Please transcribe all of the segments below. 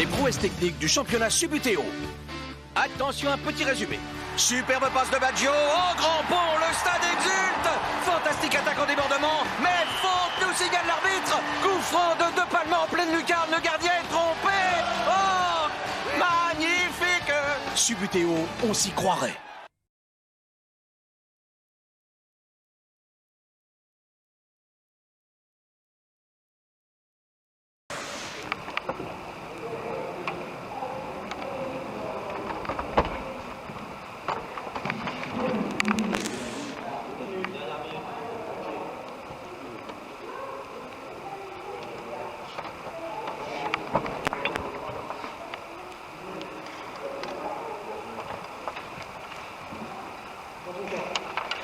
les prouesses techniques du championnat Subbuteo. Attention, un petit résumé. Superbe passe de Baggio, oh grand pont, le stade exulte. Fantastique attaque en débordement, mais faute, nous signale l'arbitre. Coup franc de De Palma en pleine lucarne, le gardien est trompé. Oh, magnifique. Subbuteo, on s'y croirait.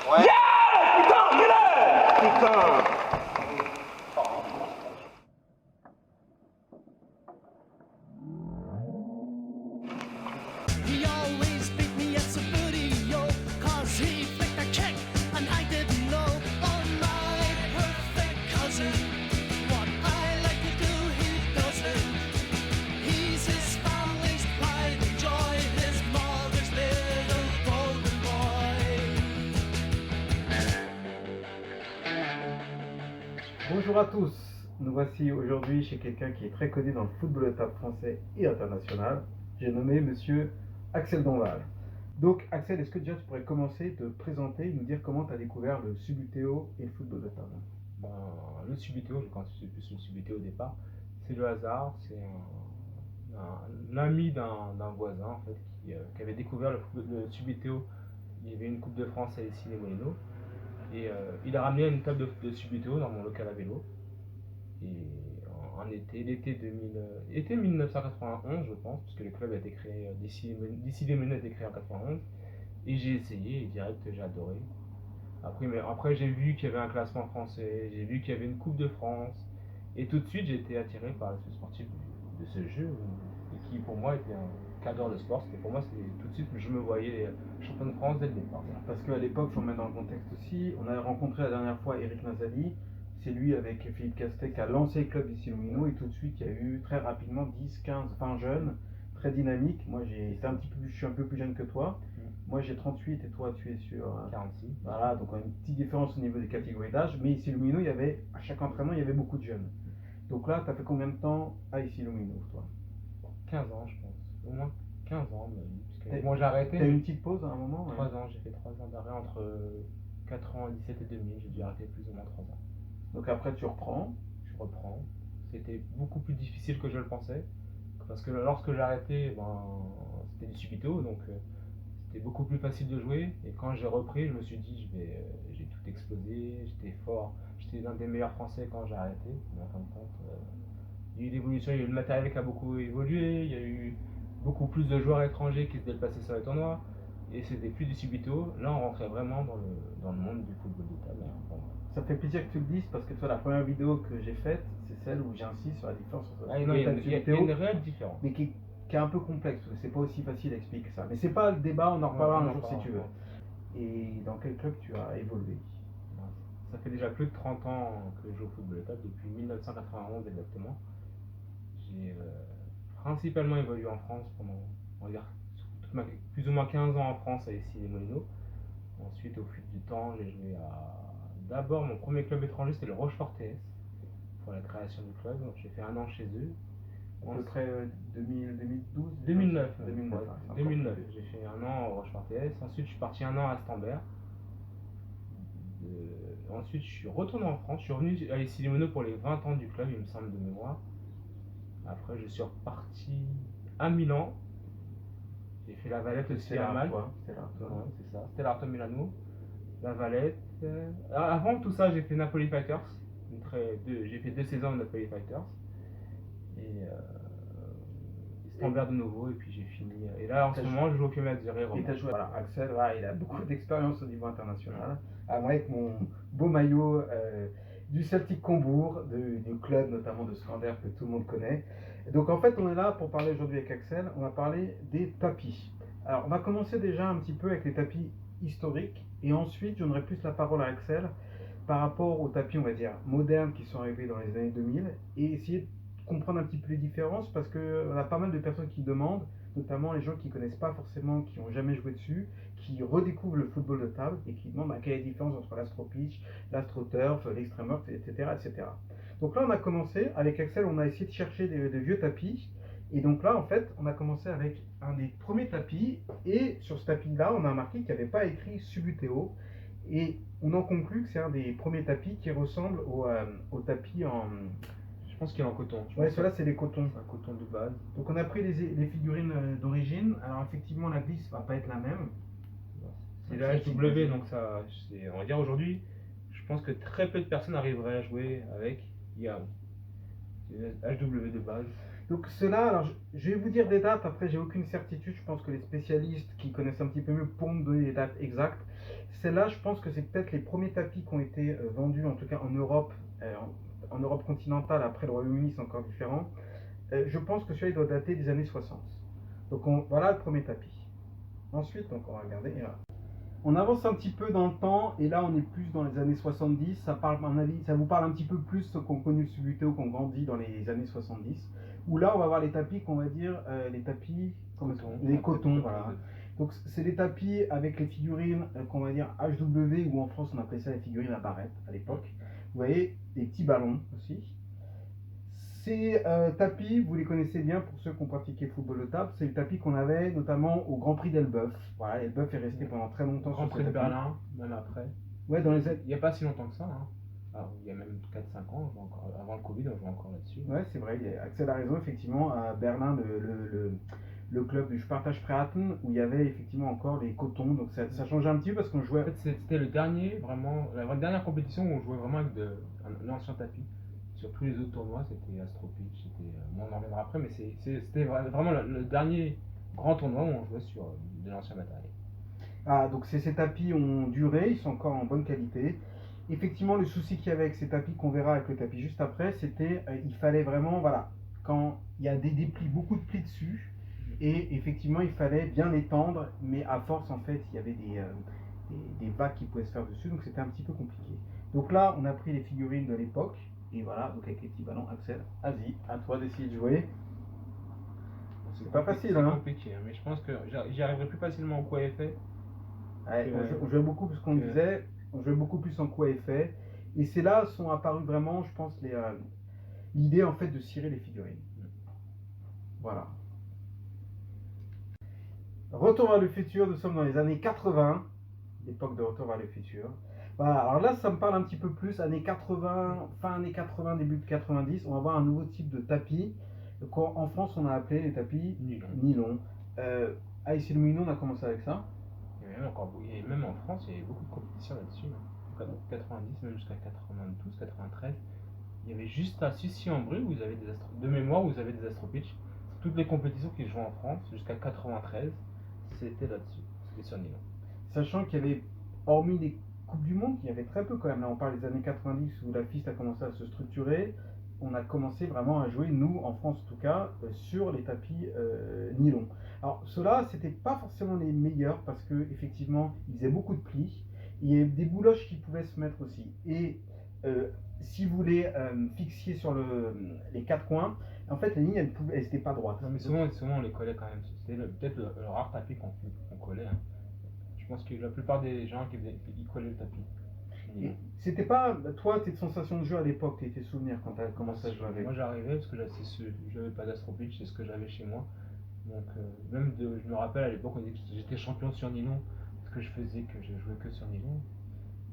Ouais. Yeah! Putain, Miller! Putain! He always beat me at Subbuteo, 'cause he flicked a kick and I didn't know. Oh my perfect cousin, what I like to do he doesn't. He's his family's pride and joy, his mother's little golden boy. Bonjour à tous, nous voici aujourd'hui chez quelqu'un qui est très connu dans le football de table français et international. J'ai nommé monsieur Axel Donval. Donc Axel, est-ce que déjà tu pourrais commencer de te présenter et nous dire comment tu as découvert le Subbuteo et le football de table? Le Subbuteo, quand je suis plus le Subbuteo au départ, c'est le hasard, c'est un ami d'un voisin en fait qui avait découvert le Subbuteo. Il y avait une Coupe de France à Issy-les-Moulineaux et il a ramené une table de Subbuteo dans mon local à vélo. Et en été 1991 je pense, puisque le club a été créé d'Issy-les-Moulineaux a été créé en 91, et j'ai essayé et direct j'ai adoré. Après j'ai vu qu'il y avait un classement français, j'ai vu qu'il y avait une Coupe de France, et tout de suite j'ai été attiré par l'aspect sportif de ce jeu, et qui pour moi était un cadre de sport. Pour moi c'était tout de suite, je me voyais champion de France dès le départ. Parce qu'à l'époque, il faut mettre dans le contexte aussi, on a rencontré la dernière fois Eric Nazali. C'est lui avec Philippe Castet qui a lancé le club d'Issy-les-Moulineaux, et tout de suite il y a eu très rapidement 10, 15, 20 jeunes, très dynamiques. Moi je suis un peu plus jeune que toi. Moi j'ai 38 et toi tu es sur 46. Voilà, donc on a une petite différence au niveau des catégories d'âge, mais Issy-les-Moulineaux, il y avait, à chaque entraînement, il y avait beaucoup de jeunes. Donc là, tu as fait combien de temps à Issy-les-Moulineaux, toi? 15 ans je pense, au moins 15 ans même, puisque T'as- moi j'ai arrêté. T'as eu une petite pause à un moment? 3 ans, j'ai fait 3 ans d'arrêt entre 97 et 2000, j'ai dû arrêter plus ou moins 3 ans. Donc après tu reprends. Je reprends. C'était beaucoup plus difficile que je le pensais, parce que lorsque j'ai arrêté, c'était du Subbuteo, donc c'était beaucoup plus facile de jouer. Et quand j'ai repris, je me suis dit, j'ai tout explosé, j'étais fort, j'étais l'un des meilleurs français quand j'ai arrêté. Mais en fin de compte, il y a eu l'évolution, il y a eu le matériel qui a beaucoup évolué, il y a eu beaucoup plus de joueurs étrangers qui se déplaçaient sur les tournois, et c'était plus du Subbuteo. Là, on rentrait vraiment dans le monde du football de table. Ça me fait plaisir que tu le dises, parce que toi, la première vidéo que j'ai faite, c'est celle où j'insiste sur la différence entre Ah, non, il y a une réelle différence. mais qui est un peu complexe, parce que c'est pas aussi facile à expliquer ça. Mais c'est pas le débat, on en reparlera un jour si tu veux. Et dans quel club tu as évolué? Ça fait déjà plus de 30 ans que je joue au football de table, depuis 1991 exactement. J'ai principalement évolué en France pendant, on va dire, plus ou moins 15 ans en France à Issy-les-Moulineaux. Ensuite, au fil du temps, j'ai joué à... D'abord, mon premier club étranger, c'était le Rochefort TS, pour la création du club. Donc, j'ai fait un an chez eux. À peu près 2012 2009. 2009, Ouais, c'est encore 2009. plus. J'ai fait un an au Rochefort TS. Ensuite, je suis parti un an à Stambert. Ensuite, je suis retourné en France. Je suis revenu à Issy-les-Moulineaux pour les 20 ans du club, il me semble, de mémoire. Après, je suis reparti à Milan. J'ai fait la Valette aussi à Malte. C'est là. Ouais, c'est ça. C'était l'Arto Milano. La Valette. Avant tout ça, j'ai fait Napoli Fighters. J'ai fait 2 saisons de Napoli Fighters. Et Stambert de nouveau. Et puis j'ai fini. Et là, en ce moment, je joue au Piume Azzurri. Et tu as joué. Voilà, Axel, voilà, il a beaucoup d'expérience au niveau international. Moi, avec mon beau maillot du Celtic Combourg, du club notamment de Scander que tout le monde connaît. Et donc en fait, on est là pour parler aujourd'hui avec Axel. On va parler des tapis. Alors, on va commencer déjà un petit peu avec les tapis historiques. Et ensuite, je donnerai plus la parole à Axel par rapport aux tapis, on va dire, modernes qui sont arrivés dans les années 2000, et essayer de comprendre un petit peu les différences parce qu'on a pas mal de personnes qui demandent, notamment les gens qui ne connaissent pas forcément, qui n'ont jamais joué dessus, qui redécouvrent le football de table et qui demandent quelle est la différence entre l'astro-pitch, l'astro-turf, l'extreme-earth, etc., etc. Donc là, on a commencé, avec Axel, on a essayé de chercher de vieux tapis. Et donc là, en fait, on a commencé avec un des premiers tapis. Et sur ce tapis-là, on a remarqué qu'il n'y avait pas écrit Subuteo. Et on en conclut que c'est un des premiers tapis qui ressemble au tapis en... Je pense qu'il est en coton. Ouais, ceux-là, c'est des cotons. C'est un coton de base. Donc on a pris les figurines d'origine. Alors effectivement, la glisse va pas être la même. C'est la HW, donc ça, on va dire aujourd'hui, je pense que très peu de personnes arriveraient à jouer avec Yao. C'est une HW de base. Donc ceux-là, alors je vais vous dire des dates, après j'ai aucune certitude, je pense que les spécialistes qui connaissent un petit peu mieux pourront me donner les dates exactes. Celles-là, je pense que c'est peut-être les premiers tapis qui ont été vendus, en tout cas en Europe, en Europe continentale, après le Royaume-Uni c'est encore différent. Je pense que celui-là il doit dater des années 60. Donc voilà le premier tapis. Ensuite, donc on va regarder, et voilà. On avance un petit peu dans le temps, et là on est plus dans les années 70, ça vous parle un petit peu plus ceux qui ont connu le Subuteo, qui ont grandi dans les années 70. Où là, on va voir les tapis qu'on va dire, les tapis, les cotons, voilà. Donc c'est des tapis avec les figurines qu'on va dire HW, ou en France on appelait ça les figurines à barrette à l'époque. Vous voyez, des petits ballons aussi. Ces tapis, vous les connaissez bien pour ceux qui ont pratiqué le football de table, c'est le tapis qu'on avait notamment au Grand Prix d'Elbeuf. Voilà, Elbeuf est resté pendant très longtemps Grand Prix de Berlin, même après. Ouais, dans les... Il n'y a pas si longtemps que ça, hein. Alors, il y a même 4-5 ans, avant le Covid, on jouait encore là-dessus. Ouais, c'est vrai, Axel a raison, effectivement, à Berlin, le club du Sparta-Spreaten, où il y avait effectivement encore les cotons, donc ça changeait un petit peu parce qu'on jouait... En fait, c'était le dernier, vraiment, la dernière compétition où on jouait vraiment avec un ancien tapis. Sur tous les autres tournois, c'était Astro-Pitch, bon, on en reviendra après, mais c'était vraiment le dernier grand tournoi où on jouait sur de l'ancien matériel. Ah, donc ces tapis ont duré, ils sont encore en bonne qualité. Effectivement, le souci qu'il y avait avec ces tapis qu'on verra avec le tapis juste après, c'était il fallait vraiment, voilà, quand il y a des plis, beaucoup de plis dessus, et effectivement, il fallait bien étendre, mais à force, en fait, il y avait des vagues qui pouvaient se faire dessus, donc c'était un petit peu compliqué. Donc là, on a pris les figurines de l'époque, et voilà, donc avec les petits ballons. Axel, vas-y, à toi d'essayer de jouer. C'est pas facile, hein. C'est compliqué, mais je pense que j'y arriverai plus facilement au coup à effet. Ouais, on jouait beaucoup plus qu'on disait, on jouait beaucoup plus en coup à effet. Et c'est là sont apparus vraiment, je pense, l'idée en fait de cirer les figurines. Voilà. Retour vers le futur, nous sommes dans les années 80, l'époque de Retour vers le futur. Voilà, alors là ça me parle un petit peu plus, années 80, fin années 80, début de 90, on va voir un nouveau type de tapis. En France on a appelé les tapis nylon. Ici Lumino, on a commencé avec ça. Et même en France, il y avait beaucoup de compétitions là-dessus. En 90, même jusqu'à 92, 93. Il y avait juste à Sucy-en-Brie où vous avez de mémoire, vous avez des Astro-Pitch. Toutes les compétitions qui jouent en France, jusqu'à 93, c'était là-dessus. C'était sur nylon. Sachant qu'il y avait, hormis les Coupes du Monde, il y avait très peu quand même. Là, on parle des années 90 où la FIST a commencé à se structurer. On a commencé vraiment à jouer, nous, en France en tout cas, sur les tapis nylon. Alors, ceux-là, c'était pas forcément les meilleurs parce qu'effectivement, ils faisaient beaucoup de plis. Il y avait des bouloches qui pouvaient se mettre aussi. Et si vous les fixiez sur les quatre coins, en fait, les lignes, elles n'étaient pas droites. Non, mais souvent, on les collait quand même. C'était peut-être le rare tapis qu'on collait. Hein. Je pense que la plupart des gens ils collaient le tapis. C'était pas, toi, tes sensations de jeu à l'époque, tes souvenirs quand tu as commencé à jouer avec? Moi j'arrivais parce que j'avais pas d'Astro-Pitch, c'est ce que j'avais chez moi. Donc je me rappelle à l'époque on disait que j'étais champion sur nylon, parce que je faisais que je jouais que sur nylon.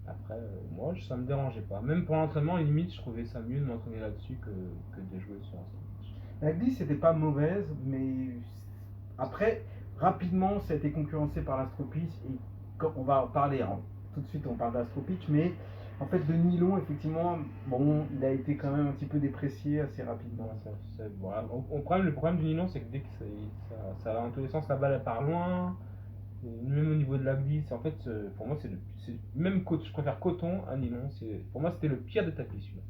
Après, moi ça me dérangeait pas. Même pour l'entraînement, limite, je trouvais ça mieux de m'entraîner là-dessus que de jouer sur Astro-Pitch. La glisse c'était pas mauvaise, mais après, rapidement, ça a été concurrencé par l'Astro-Pitch, et quand on va en parler, hein, tout de suite on parle d'Astro-Pitch, mais en fait le nylon, effectivement, bon, il a été quand même un petit peu déprécié assez rapidement. Voilà. Le problème du nylon, c'est que dès que ça va dans tous les sens, la balle elle part loin, même au niveau de la glisse, en fait, pour moi, même je préfère coton à nylon, pour moi c'était le pire des tapis celui-là.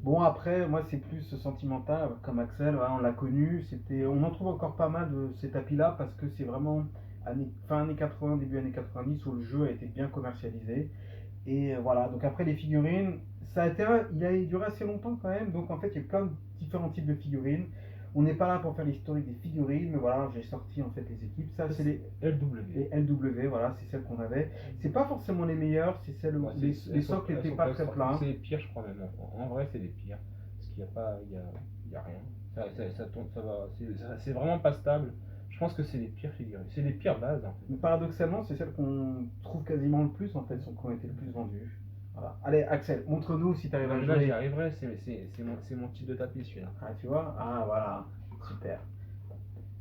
Bon, après, moi c'est plus sentimental, comme Axel, voilà, on l'a connu, on en trouve encore pas mal de ces tapis-là parce que c'est vraiment fin années 80, début années 90 où le jeu a été bien commercialisé. Et voilà, donc après les figurines, il a duré assez longtemps quand même, donc en fait il y a plein de différents types de figurines. On n'est pas là pour faire l'historique des figurines, mais voilà, j'ai sorti en fait les équipes. Ça, c'est les LW. LW, voilà, c'est celles qu'on avait. C'est pas forcément les meilleures, c'est celles où les socles n'étaient pas très pleins. C'est les pires, je crois même. En vrai, c'est les pires. Parce qu'il n'y a pas, il y a rien. Ça tourne, ça va. C'est vraiment pas stable. Je pense que c'est les pires figurines. C'est les pires bases en fait. Mais paradoxalement, c'est celles qu'on trouve quasiment le plus en fait, qui ont été le plus vendues. Voilà. Allez, Axel, montre-nous si tu arrives à Là, j'y jouer. arriverai. C'est mon type de tapis celui-là. Ah, tu vois? Ah, voilà, super.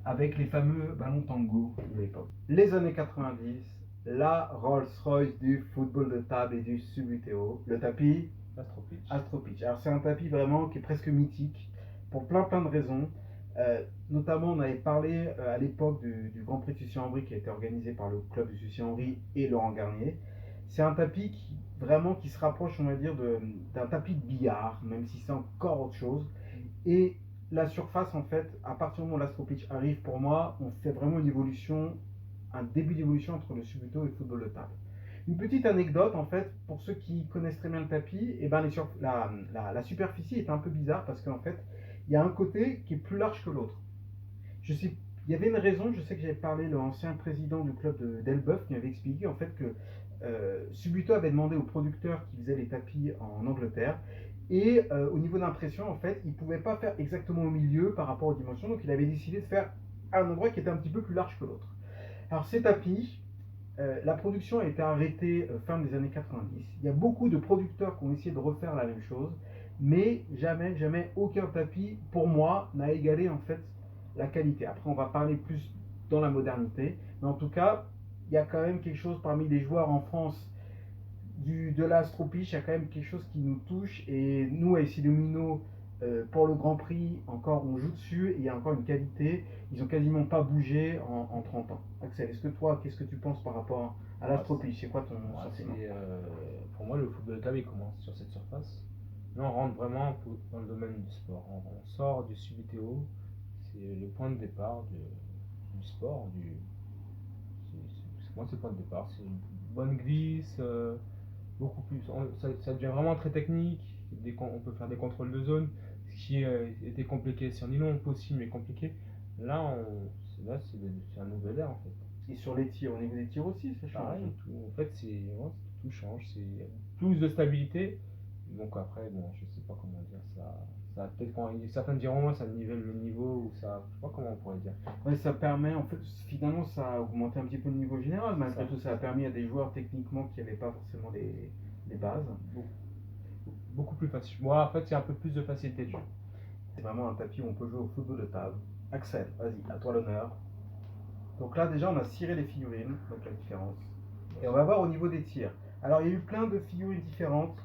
Avec les fameux ballons tango de l'époque. Les années 90, la Rolls-Royce du football de table et du Subbuteo. Le tapis Astro Pitch. Astro Pitch. Alors, c'est un tapis vraiment qui est presque mythique pour plein de raisons. Notamment, on avait parlé à l'époque du Grand Prix de Sucy-en-Brie qui a été organisé par le club de Sucy-en-Brie et Laurent Garnier. C'est un tapis qui se rapproche, on va dire, d'un tapis de billard, même si c'est encore autre chose. Et la surface, en fait, à partir du moment où l'Astro Pitch arrive, pour moi, on fait vraiment une évolution, un début d'évolution entre le Subbuteo et le football de table. Une petite anecdote, en fait, pour ceux qui connaissent très bien le tapis, eh ben, la superficie est un peu bizarre parce qu'en fait, il y a un côté qui est plus large que l'autre. Il y avait une raison, je sais que j'avais parlé l'ancien président du club d'Elbeuf qui m'avait expliqué en fait que Subbuteo avait demandé aux producteurs qui faisaient les tapis en Angleterre et au niveau d'impression en fait il ne pouvait pas faire exactement au milieu par rapport aux dimensions, donc il avait décidé de faire un endroit qui était un petit peu plus large que l'autre. Alors ces tapis, la production a été arrêtée fin des années 90. Il y a beaucoup de producteurs qui ont essayé de refaire la même chose, mais jamais aucun tapis pour moi n'a égalé en fait la qualité. Après on va parler plus dans la modernité, mais en tout cas il y a quand même quelque chose parmi les joueurs en France de l'Astro Pitch, il y a quand même quelque chose qui nous touche et nous à Ici Lumino pour le Grand Prix encore on joue dessus et il y a encore une qualité, ils ont quasiment pas bougé en 30 ans. Axel, est-ce que toi, qu'est-ce que tu penses par rapport à l'Astro Pitch? C'est quoi ton sentiment? Pour moi le football de table il commence sur cette surface. Là on rentre vraiment dans le domaine du sport. On sort du Subbuteo, c'est le point de départ du sport, moi c'est le point de départ, c'est une bonne glisse, beaucoup plus, ça devient vraiment très technique, on peut faire des contrôles de zone, ce qui était compliqué sur nylon possible mais compliqué, là c'est un nouvel ère en fait. Et sur les tirs, au niveau des tirs aussi, ça change. Pareil, en fait tout change, c'est plus de stabilité, donc après bon je sais pas comment dire ça peut-être certains diront ça nivelle le niveau ou ça, je sais pas comment on pourrait dire. Ouais, ça permet, en fait, finalement, ça a augmenté un petit peu le niveau général. Malgré tout, ça a permis à des joueurs techniquement qui n'avaient pas forcément les bases. Beaucoup plus facile. Moi, en fait, c'est un peu plus de facilité de jeu. C'est vraiment un tapis où on peut jouer au football de table. Axel, vas-y, à toi l'honneur. Donc là, déjà, on a ciré les figurines, donc la différence. Et on va voir au niveau des tirs. Alors, il y a eu plein de figurines différentes.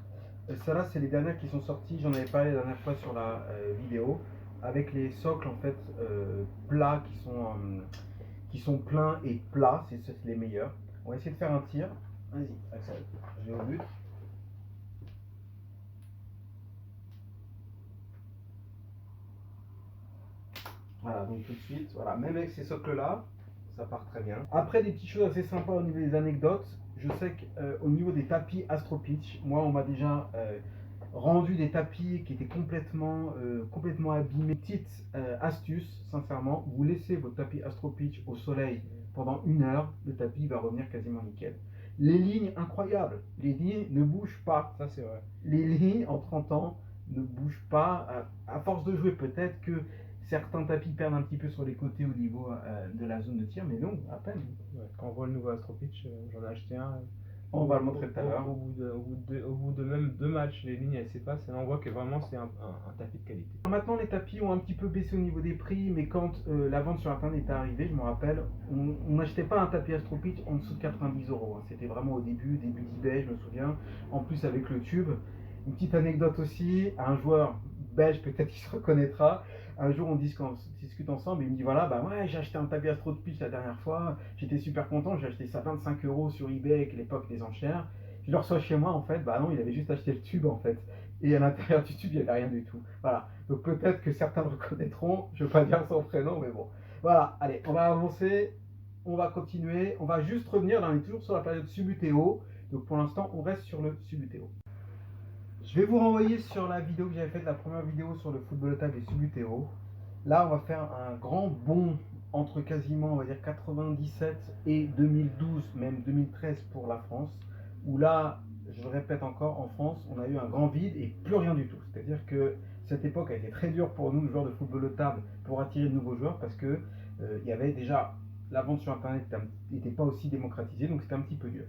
Celles-là, c'est les dernières qui sont sorties. J'en avais parlé la dernière fois sur la vidéo. Avec les socles, en fait, plats qui sont pleins et plats. C'est les meilleurs. On va essayer de faire un tir. Vas-y, Axel, je vais au but. Voilà, donc tout de suite, voilà, même avec ces socles-là, ça part très bien. Après, des petites choses assez sympas au niveau des anecdotes. Je sais qu'au niveau des tapis Astro Pitch, moi, on m'a déjà rendu des tapis qui étaient complètement abîmés. Petite astuce, sincèrement, vous laissez votre tapis Astro Pitch au soleil pendant 1 heure, le tapis va revenir quasiment nickel. Les lignes, incroyables, les lignes ne bougent pas. Ça, c'est vrai. Les lignes, en 30 ans, ne bougent pas. À force de jouer, peut-être que certains tapis perdent un petit peu sur les côtés au niveau de la zone de tir, mais non, à peine. Ouais, quand on voit le nouveau Astro Pitch, j'en ai acheté un. On va le montrer tout à l'heure. Au bout de même 2 matchs, les lignes elles s'effacent et là on voit que vraiment c'est un tapis de qualité. Maintenant, les tapis ont un petit peu baissé au niveau des prix, mais quand la vente sur internet est arrivée, je me rappelle, on n'achetait pas un tapis Astro Pitch en dessous de 90 €. C'était vraiment au début d'eBay, je me souviens. En plus, avec le tube. Une petite anecdote aussi, un joueur belge, peut-être qu'il se reconnaîtra. Un jour, on discute ensemble et il me dit voilà, bah ouais, j'ai acheté un tapis Astro Pitch la dernière fois, j'étais super content, j'ai acheté ça 25 € sur eBay avec l'époque des enchères. Je le reçois chez moi en fait, bah non, il avait juste acheté le tube en fait. Et à l'intérieur du tube, il n'y avait rien du tout. Voilà, donc peut-être que certains le reconnaîtront, je ne veux pas dire son prénom, mais bon. Voilà, allez, on va avancer, on va continuer, on va juste revenir, là on est toujours sur la période Subbuteo, donc pour l'instant, on reste sur le Subbuteo. Je vais vous renvoyer sur la vidéo que j'avais faite, la première vidéo sur le football de table et Subbuteo. Là, on va faire un grand bond entre quasiment, on va dire, 97 et 2012, même 2013 pour la France, où là, je le répète encore, en France, on a eu un grand vide et plus rien du tout. C'est-à-dire que cette époque a été très dure pour nous, joueurs de football de table, pour attirer de nouveaux joueurs, parce que il y avait déjà, la vente sur Internet n'était pas aussi démocratisée, donc c'était un petit peu dur.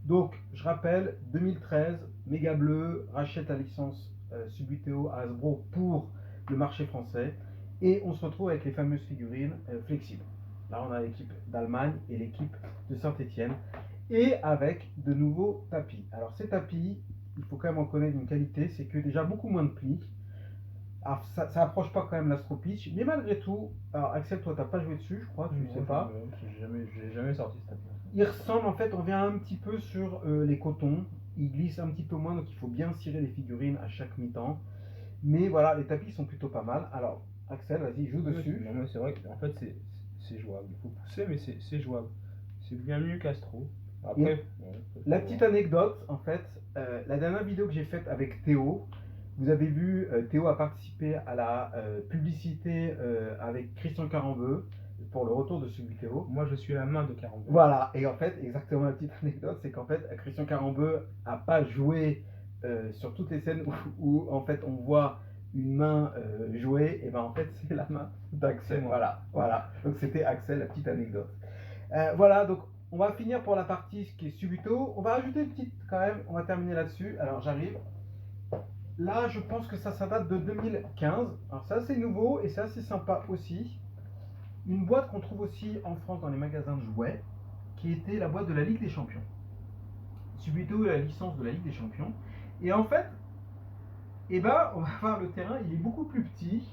Donc, je rappelle, 2013, Méga Bleu rachète la licence Subbuteo à Hasbro pour le marché français. Et on se retrouve avec les fameuses figurines flexibles. Là, on a l'équipe d'Allemagne et l'équipe de Saint-Étienne. Et avec de nouveaux tapis. Alors, ces tapis, il faut quand même en connaître une qualité, c'est que déjà beaucoup moins de plis. Alors, ça approche pas quand même l'Astro Pitch, mais malgré tout, alors Axel, toi, t'as pas joué dessus, je crois, tu ne sais pas. Je l'ai jamais sorti ce tapis. Il ressemble, en fait, on vient un petit peu sur les cotons. Il glisse un petit peu moins, donc il faut bien cirer les figurines à chaque mi-temps. Mais voilà, les tapis sont plutôt pas mal. Alors, Axel, vas-y, joue dessus. Non, mais c'est vrai qu'en fait, c'est jouable. Il faut pousser, mais c'est jouable. C'est bien mieux qu'Astro. Après, la petite anecdote, en fait, la dernière vidéo que j'ai faite avec Théo, vous avez vu, Théo a participé à la publicité avec Christian Carambeu pour le retour de Subbuteo. moi, je suis la main de Carambeu. Voilà, et en fait, exactement la petite anecdote, c'est qu'en fait, Christian Carambeu n'a pas joué sur toutes les scènes où en fait on voit une main jouer, et ben en fait c'est la main d'Axel. Voilà. Donc c'était Axel, la petite anecdote. Voilà, donc on va finir pour la partie qui est Subbuteo. On va rajouter une petite quand même, on va terminer là-dessus. Alors j'arrive. Là, je pense que ça date de 2015. Alors c'est assez nouveau et c'est assez sympa aussi. Une boîte qu'on trouve aussi en France dans les magasins de jouets, qui était la boîte de la Ligue des Champions. Subbuteo est la licence de la Ligue des Champions. Et en fait, on va voir le terrain, il est beaucoup plus petit.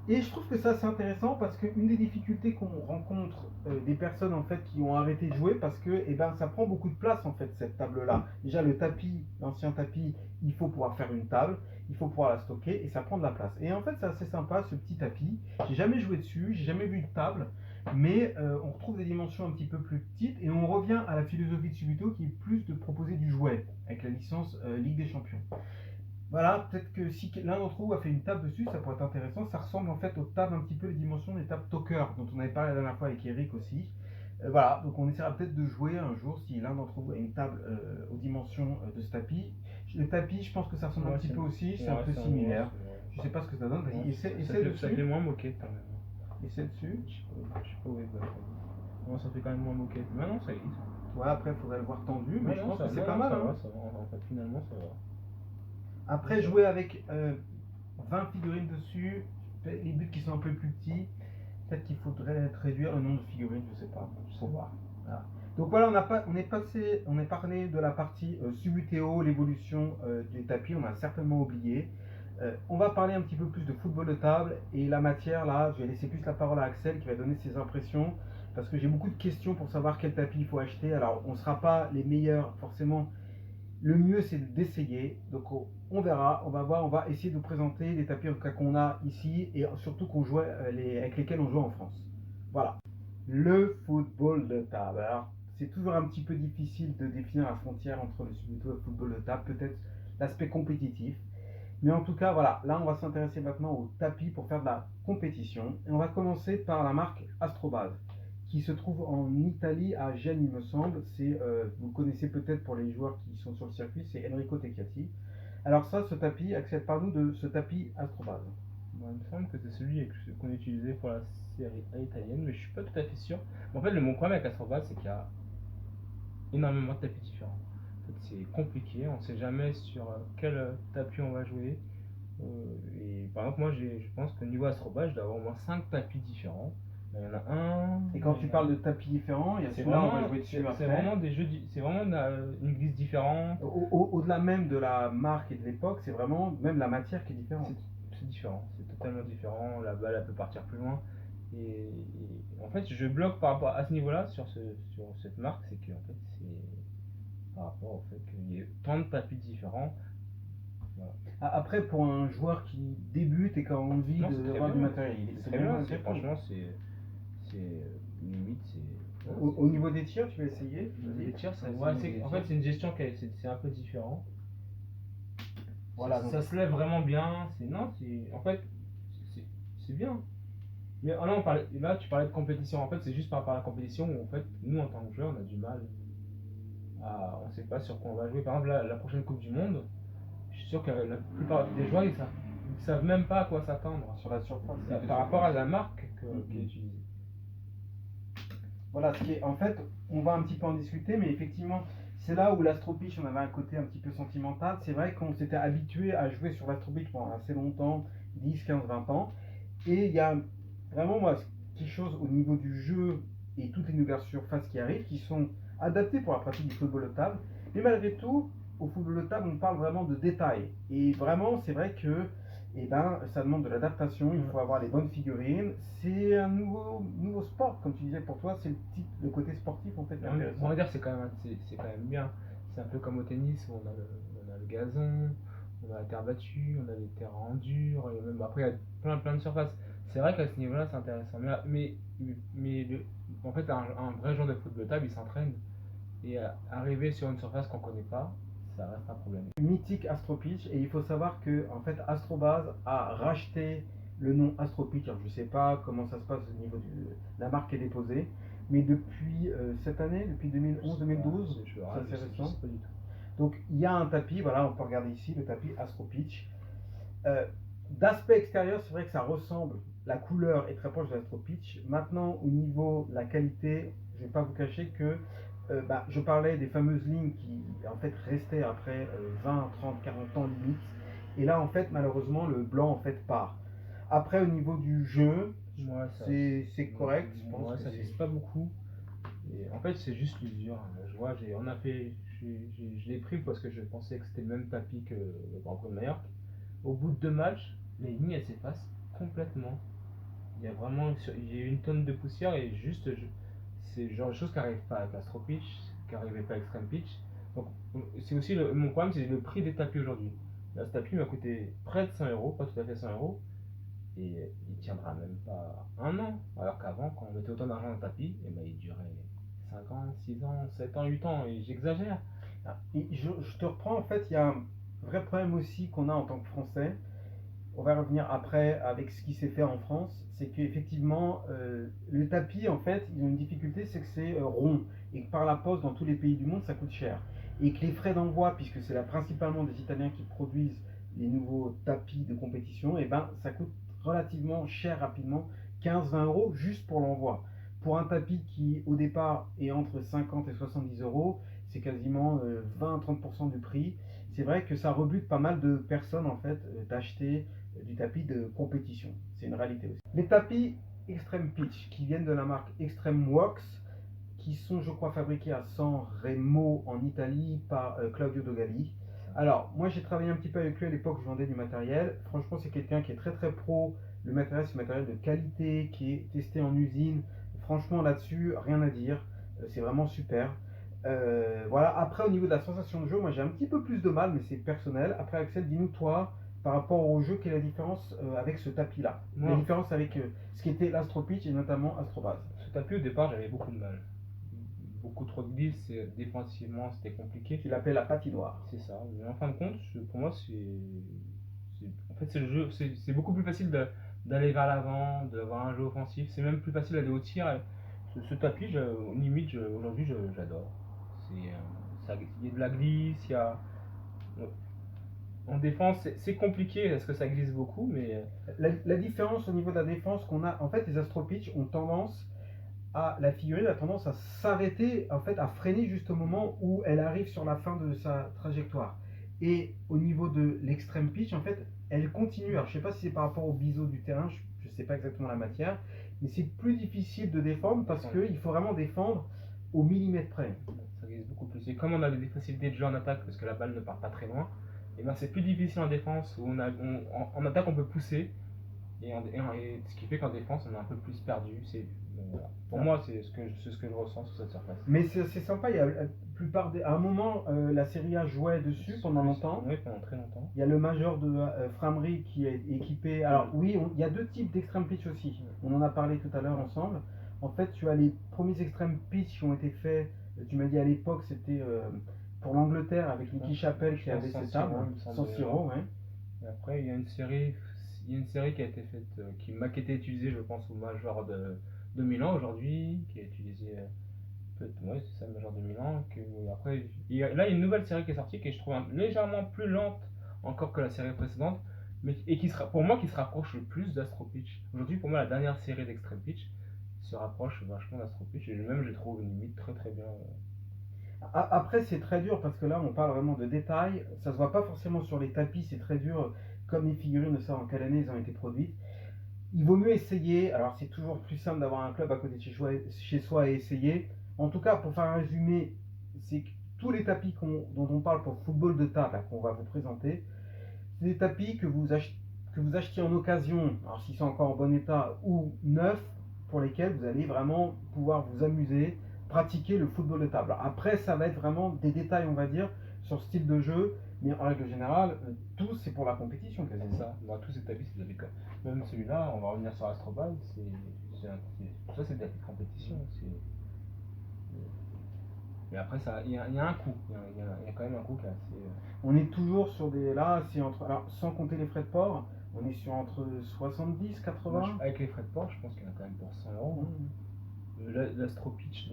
Et je trouve que ça c'est intéressant parce qu'une des difficultés qu'on rencontre des personnes en fait qui ont arrêté de jouer, parce que ça prend beaucoup de place en fait cette table là. Déjà le tapis, l'ancien tapis, il faut pouvoir faire une table, il faut pouvoir la stocker et ça prend de la place. Et en fait c'est assez sympa ce petit tapis. J'ai jamais joué dessus, j'ai jamais vu de table, mais on retrouve des dimensions un petit peu plus petites et on revient à la philosophie de Subbuteo qui est plus de proposer du jouet avec la licence Ligue des Champions. Voilà, peut-être que si l'un d'entre vous a fait une table dessus, ça pourrait être intéressant. Ça ressemble en fait aux tables, un petit peu les dimensions des tables Toker, dont on avait parlé la dernière fois avec Eric aussi. Voilà, donc on essaiera peut-être de jouer un jour si l'un d'entre vous a une table aux dimensions de ce tapis. Le tapis, je pense que ça ressemble un petit peu aussi, c'est un peu similaire. Je sais pas ce que ça donne, vas-y, essaie dessus. Ça fait moins moquette quand même. Essaie dessus. Je sais pas où est le non, ça fait quand même moins moquette. Mais non, ça glisse. Ouais, après, il faudrait le voir tendu, mais je pense que c'est pas ça mal. Va, Hein. ça va, en fait, finalement, ça va. Après, jouer avec 20 figurines dessus, les buts qui sont un peu plus petits, peut-être qu'il faudrait réduire le nombre de figurines, je sais pas, faut voir. Voilà. Donc voilà, on est parlé de la partie Subbuteo, l'évolution des tapis, on a certainement oublié. On va parler un petit peu plus de football de table et la matière, là, je vais laisser plus la parole à Axel qui va donner ses impressions, parce que j'ai beaucoup de questions pour savoir quel tapis il faut acheter. Alors, on ne sera pas les meilleurs, forcément. Le mieux, c'est d'essayer. Donc, on verra, on va voir, on va essayer de vous présenter les tapis en tout cas qu'on a ici et surtout qu'on joue avec lesquels on joue en France. Voilà. Le football de table. Alors, c'est toujours un petit peu difficile de définir la frontière entre le Subbuteo et le football de table. Peut-être l'aspect compétitif. Mais en tout cas, voilà. Là, on va s'intéresser maintenant au tapis pour faire de la compétition. Et on va commencer par la marque Astrobase, qui se trouve en Italie, à Gênes, il me semble. Vous connaissez peut-être pour les joueurs qui sont sur le circuit, c'est Enrico Tecchiati. Alors ça, ce tapis, Axel, parle-nous de ce tapis Astrobase. Bon, il me semble que c'est celui qu'on utilisait pour la série A italienne, mais je suis pas tout à fait sûr. En fait, mon problème avec Astrobase, c'est qu'il y a énormément de tapis différents. En fait, c'est compliqué, on ne sait jamais sur quel tapis on va jouer. Et par exemple, moi, je pense qu'au niveau Astrobase, je dois avoir au moins 5 tapis différents. Il y en a un. Et quand tu parles de tapis différents, il y a celui-là, on va jouer dessus après. C'est vraiment des jeux, c'est vraiment une glisse différente. Au-delà même de la marque et de l'époque, c'est vraiment même la matière qui est différente. C'est différent, c'est totalement différent. La balle, elle peut partir plus loin. Et en fait, je bloque par rapport à ce niveau-là sur cette marque, c'est que en fait, c'est par rapport au fait qu'il y ait tant de tapis différents. Voilà. Après, pour un joueur qui débute et qui a envie d'avoir du matériel, c'est très bien. Franchement, c'est limite, c'est. Au niveau des tirs, tu vas essayer. Les tirs, en fait, c'est une gestion qui c'est un peu différent. Voilà, donc- ça se lève vraiment bien. En fait, c'est bien. Mais là, là, tu parlais de compétition. En fait, c'est juste par rapport à la compétition où, en fait, nous, en tant que joueurs, on a du mal on sait pas sur quoi on va jouer. Par exemple, la prochaine Coupe du Monde, je suis sûr que la plupart des joueurs, ils savent même pas à quoi s'attendre. Sur la surface. Par rapport à la marque qui est Mhm. utilisée. Voilà, en fait, on va un petit peu en discuter, mais effectivement, c'est là où l'astropitch, on avait un côté un petit peu sentimental. C'est vrai qu'on s'était habitué à jouer sur l'astropitch pendant assez longtemps, 10, 15, 20 ans. Et il y a vraiment, moi, quelque chose au niveau du jeu et toutes les nouvelles surfaces qui arrivent, qui sont adaptées pour la pratique du football de table. Mais malgré tout, au football de table, on parle vraiment de détails. Et vraiment, c'est vrai que ça demande de l'adaptation, il faut avoir les bonnes figurines. C'est un nouveau sport, comme tu disais, pour toi, c'est le côté sportif en fait. On va dire que c'est quand même bien. C'est un peu comme au tennis où on a le gazon, on a la terre battue, on a les terrains en dur, et même après il y a plein de surfaces. C'est vrai qu'à ce niveau-là c'est intéressant. En fait un vrai joueur de football de table il s'entraîne et arriver sur une surface qu'on connaît pas, ça reste un problème. Mythique Astropitch, et il faut savoir que en fait Astrobase a racheté le nom Astropitch. Alors, je sais pas comment ça se passe au niveau de la marque qui est déposée, mais depuis cette année, depuis 2011-2012, c'est assez récent. Pas du tout. Donc il y a un tapis, voilà, on peut regarder ici le tapis Astropitch. D'aspect extérieur, c'est vrai que ça ressemble, la couleur est très proche de l'Astropitch. Maintenant, au niveau de la qualité, je ne vais pas vous cacher que je parlais des fameuses lignes qui en fait restaient après 20, 30, 40 ans limite. Et là, en fait, malheureusement, le blanc en fait part. Après, au niveau du jeu, c'est correct. Je pense Ouais, que ça glisse pas beaucoup. Et en fait, c'est juste l'usure. Je vois, je l'ai pris parce que je pensais que c'était le même tapis que le Grand Prix de Majorque. Au bout de 2 matchs, les lignes elles s'effacent complètement. Il y a une tonne de poussière et c'est le genre de choses qui n'arrivent pas avec l'Astro Pitch, qui n'arrivait pas avec Extreme Pitch. Donc c'est aussi mon problème, c'est le prix des tapis aujourd'hui. Là, ce tapis m'a coûté près de 100 euros, pas tout à fait 100 euros, et il tiendra même pas un an. Alors qu'avant, quand on mettait autant d'argent dans le tapis, il durait 5 ans, 6 ans, 7 ans, 8 ans, et j'exagère. Et je te reprends, en fait, il y a un vrai problème aussi qu'on a en tant que Français. On va revenir après avec ce qui s'est fait en France. C'est qu'effectivement, le tapis, en fait, ils ont une difficulté, c'est que c'est rond. Et que par la poste, dans tous les pays du monde, ça coûte cher. Et que les frais d'envoi, puisque c'est là principalement des Italiens qui produisent les nouveaux tapis de compétition, et ça coûte relativement cher rapidement, 15-20 euros juste pour l'envoi. Pour un tapis qui, au départ, est entre 50 et 70 euros, c'est quasiment 20-30% du prix. C'est vrai que ça rebute pas mal de personnes en fait d'acheter du tapis de compétition. C'est une réalité aussi. Les tapis Extreme Pitch qui viennent de la marque Extreme Works, qui sont je crois fabriqués à San Remo en Italie par Claudio Dogali. Alors moi j'ai travaillé un petit peu avec lui à l'époque, je vendais du matériel. Franchement c'est quelqu'un qui est très très pro. Le matériel c'est un matériel de qualité qui est testé en usine. Franchement là-dessus rien à dire. C'est vraiment super. Voilà, après au niveau de la sensation de jeu, moi j'ai un petit peu plus de mal, mais c'est personnel. Après Axel, dis-nous toi, par rapport au jeu, quelle est la différence avec ce tapis-là? La différence avec ce qui était l'Astro Pitch et notamment Astrobase. Ce tapis au départ j'avais beaucoup de mal. Beaucoup trop de glisse, défensivement c'était compliqué. Tu l'appelles la patinoire. C'est ça, mais en fin de compte, pour moi en fait c'est le jeu, c'est beaucoup plus facile d'aller vers l'avant, d'avoir un jeu offensif, c'est même plus facile d'aller au tir. Ce tapis, aujourd'hui j'adore. Il y a de la glisse, en défense, c'est compliqué parce que ça glisse beaucoup, mais La différence au niveau de la défense qu'on a, en fait, les Astro Pitch ont tendance la figurine a tendance à s'arrêter, en fait, à freiner juste au moment où elle arrive sur la fin de sa trajectoire. Et au niveau de l'extrême pitch, en fait, elle continue. Alors, je sais pas si c'est par rapport au biseau du terrain, je sais pas exactement la matière, mais c'est plus difficile de défendre parce qu'il faut vraiment défendre au millimètre près. ça glisse beaucoup plus. Et comme on a des facilités de jeu en attaque parce que la balle ne part pas très loin, et ben c'est plus difficile en défense où en attaque on peut pousser. Et ce qui fait qu'en défense on est un peu plus perdu. Voilà. Pour moi c'est ce que je ressens sur cette surface. Mais c'est sympa, il y a la plupart à un moment la Serie A jouait dessus pendant longtemps. Oui, pendant très longtemps. Il y a le major de Framery qui est équipé. Alors oui, il y a deux types d'extreme pitch aussi. On en a parlé tout à l'heure ensemble. En fait, tu as les premiers extreme pitch qui ont été faits. Tu m'as dit à l'époque c'était pour l'Angleterre avec Nicky Chappell qui Je pense avait San cette Siro, table, il me semble San bien. Siro, ouais. Et après, il y a une série qui a été faite, qui m'a été utilisée, je pense, au Major de Milan aujourd'hui, qui est utilisée, ouais, c'est ça, le Major de Milan. Après, là, il y a une nouvelle série qui est sortie, que je trouve légèrement plus lente encore que la série précédente, et qui sera, pour moi, qui se rapproche le plus d'Astro Pitch. Aujourd'hui, pour moi, la dernière série d'Extreme Pitch se rapproche vachement d'Astro Pitch, et même, je trouve limite très très bien. Après, c'est très dur parce que là, on parle vraiment de détails. Ça se voit pas forcément sur les tapis, c'est très dur. Comme les figurines, de savoir en quelle année elles ont été produites. Il vaut mieux essayer. Alors, c'est toujours plus simple d'avoir un club à côté de chez soi et essayer. En tout cas, pour faire un résumé, c'est que tous les tapis dont on parle pour le football de table, là, qu'on va vous présenter, c'est des tapis que vous achetiez en occasion, alors s'ils sont encore en bon état, ou neufs, pour lesquels vous allez vraiment pouvoir vous amuser, pratiquer le football de table. Après, ça va être vraiment des détails, on va dire, sur le style de jeu, mais en règle générale, tout c'est pour la compétition C'est quasiment. ça. Moi, tous ces tapis, c'est des tapis. Même celui-là, on va revenir sur Astrobal, ça, c'est des tapis de compétition. Mais après, il y a un coût. Il y a quand même un coût qui est assez. On est toujours sur des. Là, c'est entre. Alors, sans compter les frais de port, on est sur entre 70, 80. Avec les frais de port, je pense qu'il y en a quand même pour 100 euros. L'Astro Pitch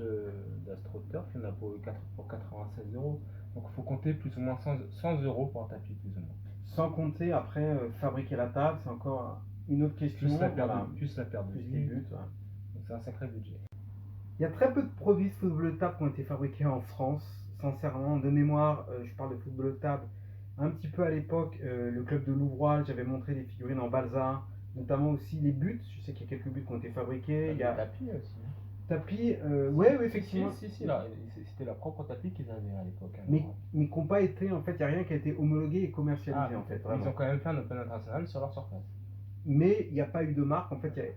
d'Astro Turf, il y en a pour 96 euros. Donc il faut compter plus ou moins 100 euros pour un tapis, plus ou moins. Sans compter après fabriquer la table, c'est encore une autre question. Plus la perte voilà. de Plus les vue. buts. Ouais. Donc c'est un sacré budget. Il y a très peu de produits de football de table qui ont été fabriqués en France. Sincèrement, de mémoire, je parle de football de table. Un petit peu à l'époque, le club de Louvroy, j'avais montré des figurines en balsa, notamment aussi les buts. Je sais qu'il y a quelques buts qui ont été fabriqués. Il y a tapis aussi. tapis, ouais, effectivement. Si, là, c'était leur propre tapis qu'ils avaient à l'époque. Mais qui n'ont pas été, en fait, il n'y a rien qui a été homologué et commercialisé en fait. Ils Vraiment. ont quand même fait un Open international sur leur surface. Mais il n'y a pas eu de marque. En fait,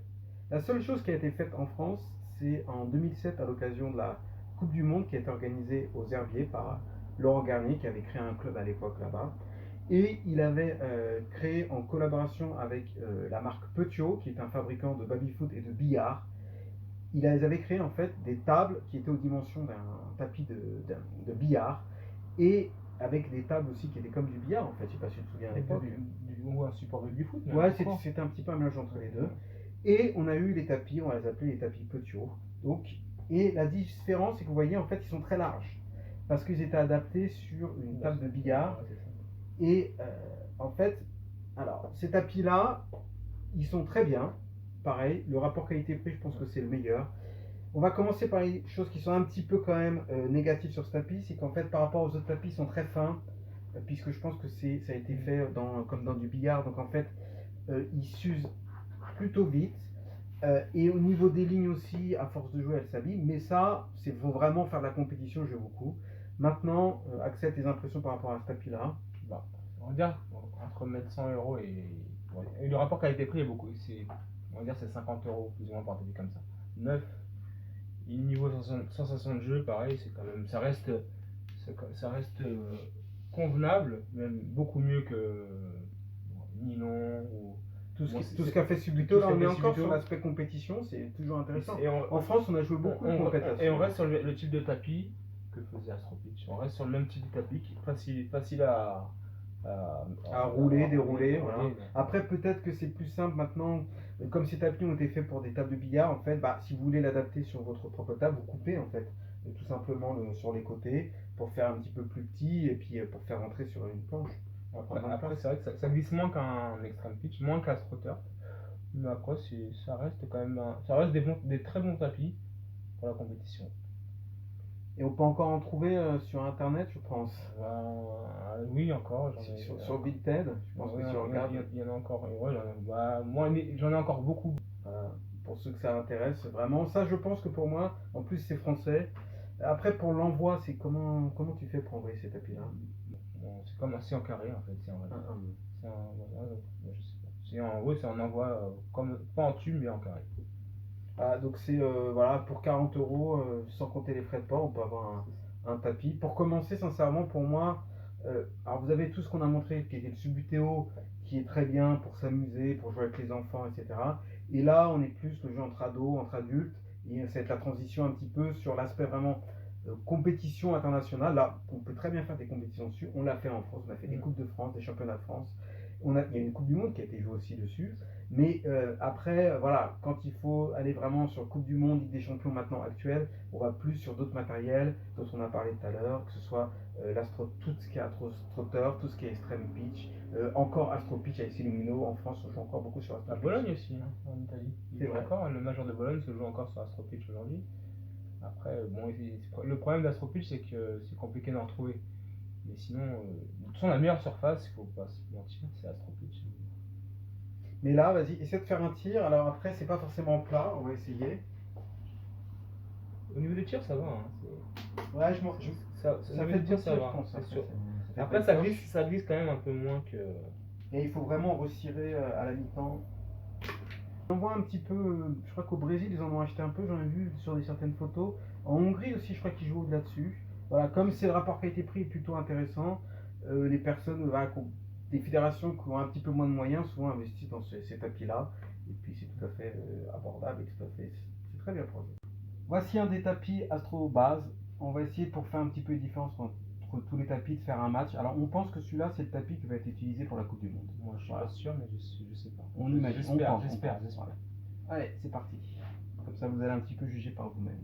la seule chose qui a été faite en France, c'est en 2007 à l'occasion de la Coupe du Monde qui a été organisée aux Herbiers par Laurent Garnier qui avait créé un club à l'époque là-bas. Et il avait créé en collaboration avec la marque Petiot, qui est un fabricant de baby-foot et de billard. Ils avaient créé en fait des tables qui étaient aux dimensions d'un tapis de billard et avec des tables aussi qui étaient comme du billard en fait. Je sais pas si tu te souviens à l'époque. Ou un support de foot. Ouais, c'était un petit peu un mélange entre les deux. Et on a eu les tapis, on va les appeler les tapis Petiot. Donc, et la différence, c'est que vous voyez, en fait, ils sont très larges. Parce qu'ils étaient adaptés sur une table de billard. Et en fait, alors, ces tapis-là, ils sont très bien. Pareil, le rapport qualité-prix, je pense que c'est le meilleur. On va commencer par les choses qui sont un petit peu quand même négatives sur ce tapis. C'est qu'en fait, par rapport aux autres tapis, ils sont très fins. Puisque je pense que ça a été fait comme dans du billard. Donc en fait, ils s'usent plutôt vite. Et au niveau des lignes aussi, à force de jouer, elles s'abîment. Mais ça, c'est faut vraiment faire de la compétition, je beaucoup. Maintenant, accepte tes impressions par rapport à ce tapis-là. Bah, on va dire entre mettre 100 euros et le rapport qualité-prix est beaucoup. On va dire c'est 50 euros plus ou moins pour un tapis comme ça. 9. Et niveau sensation de jeu, pareil, c'est quand même, ça reste convenable, même beaucoup mieux que Nylon ou tout ce qu'a fait Subito. Là, on est encore sur l'aspect compétition, c'est toujours intéressant. En France, on a joué beaucoup de compétitions. Et on reste sur le type de tapis que faisait Astro Pitch. On reste sur le même type de tapis qui est facile à rouler, dérouler. Voilà. Après, peut-être que c'est plus simple maintenant. Comme ces tapis ont été faits pour des tables de billard, en fait, si vous voulez l'adapter sur votre propre table, vous coupez en fait, tout simplement sur les côtés pour faire un petit peu plus petit et puis pour faire rentrer sur une planche. Après c'est vrai que ça glisse moins qu'un Extreme Pitch, moins qu'un Astro Turf. Mais après, ça reste quand même des très bons tapis pour la compétition. Et on peut encore en trouver sur internet, je pense. Oui, encore. Sur Vinted, je pense que sur Gab. Il y en a encore. Ouais, moi, j'en ai encore beaucoup. Pour ceux que ça intéresse, vraiment. Ça, je pense que pour moi, en plus, c'est français. Après, pour l'envoi, c'est comment tu fais pour envoyer ces tapis-là? C'est comme assez en carré, en fait. Je sais pas. C'est un envoi, pas en tube, mais en carré. Donc c'est voilà, pour 40 euros, sans compter les frais de port, on peut avoir un tapis. Pour commencer, sincèrement, pour moi, alors vous avez tout ce qu'on a montré, qui était le Subbuteo, qui est très bien pour s'amuser, pour jouer avec les enfants, etc. Et là, on est plus le jeu entre ados, entre adultes, et ça va être la transition un petit peu sur l'aspect vraiment compétition internationale, là, on peut très bien faire des compétitions dessus. On l'a fait en France, on a fait des Mm. Coupes de France, des Championnats de France. Il y a une Coupe du Monde qui a été jouée aussi dessus. Mais après, voilà, quand il faut aller vraiment sur Coupe du Monde, Ligue des Champions maintenant actuelle, on va plus sur d'autres matériels dont on a parlé tout à l'heure, que ce soit tout ce qui est AstroStrotter, tout ce qui est Extreme Pitch, encore Astro Pitch avec Illumino. En France, on joue encore beaucoup sur Astro À Pitch. Bologne aussi, hein, en Italie. C'est vrai. Encore, le Major de Bologne se joue encore sur Astro Pitch aujourd'hui. Après, bon, le problème d'Astro Pitch, c'est que c'est compliqué d'en trouver. Mais sinon, de toute façon, la meilleure surface, il faut pas se mentir, c'est Astro Pitch. Mais là, vas-y, essaie de faire un tir. Alors après, c'est pas forcément plat, on va essayer. Au niveau des tirs, ça va. Hein, Ouais, ça ça au niveau fait des deux tirs, ça tirs, va. je pense. C'est sûr. fait Après, pas de poche. ça glisse quand même un peu moins que. Et il faut vraiment recirer à la mi-temps. On voit un petit peu, je crois qu'au Brésil, ils en ont acheté un peu, j'en ai vu sur certaines photos. En Hongrie aussi, je crois qu'ils jouent là-dessus. Voilà, comme c'est le rapport qualité-prix est plutôt intéressant, les personnes, voilà, des fédérations qui ont un petit peu moins de moyens, souvent investissent dans ces tapis-là. Et puis c'est tout à fait abordable et tout à fait, c'est très bien pour eux. Voici un des tapis Astro Base. On va essayer pour faire un petit peu de différence entre tous les tapis de faire un match. Alors on pense que celui-là c'est le tapis qui va être utilisé pour la Coupe du Monde. Moi, je suis Voilà. pas sûr, mais je sais pas. On imagine, on pense, J'espère. Voilà. Allez, c'est parti. Comme ça vous allez un petit peu juger par vous-même.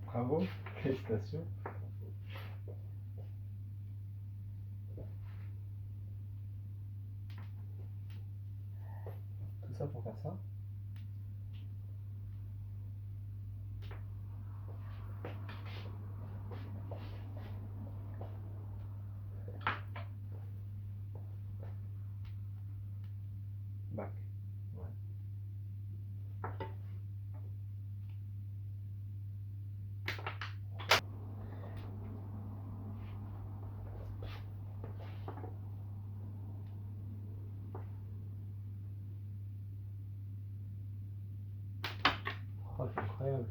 Bravo, félicitations. Tout ça pour faire ça. Back. Ouais. Oh, c'est incroyable.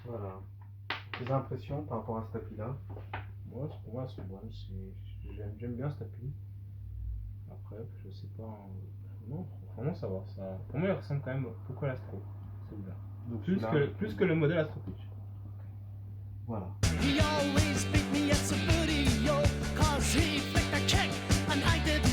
Voilà. Tes impressions par rapport à ce tapis-là? Pour moi, c'est bon. J'aime bien ce tapis. Après, je sais pas. Non, vraiment, ça va. Ça... Pour moi, il ressemble quand même beaucoup à l'Astro. Celui-là. Donc Plus que le modèle Astro Pitch. Voilà. He always beat me at some booty, yo, cause he flicked a kick and I did